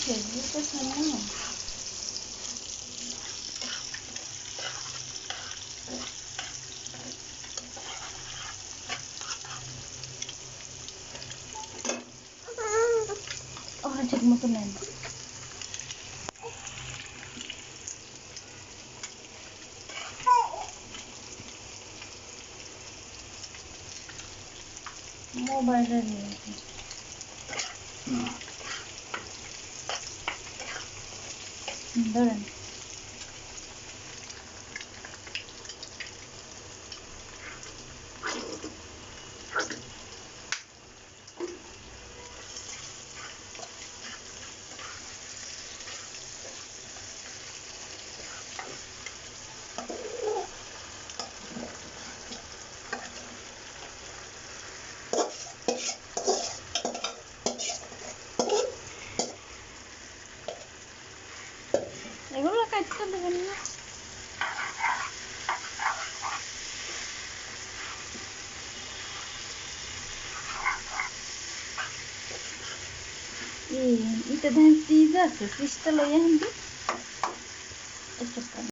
বুঝতেছে না। ঠিক মতো নেন। মোবাইলে ধরেন। এগুলো কাটতে দেবেন না। এটা দেখেন চিজ আছে, চিজটা লইয়া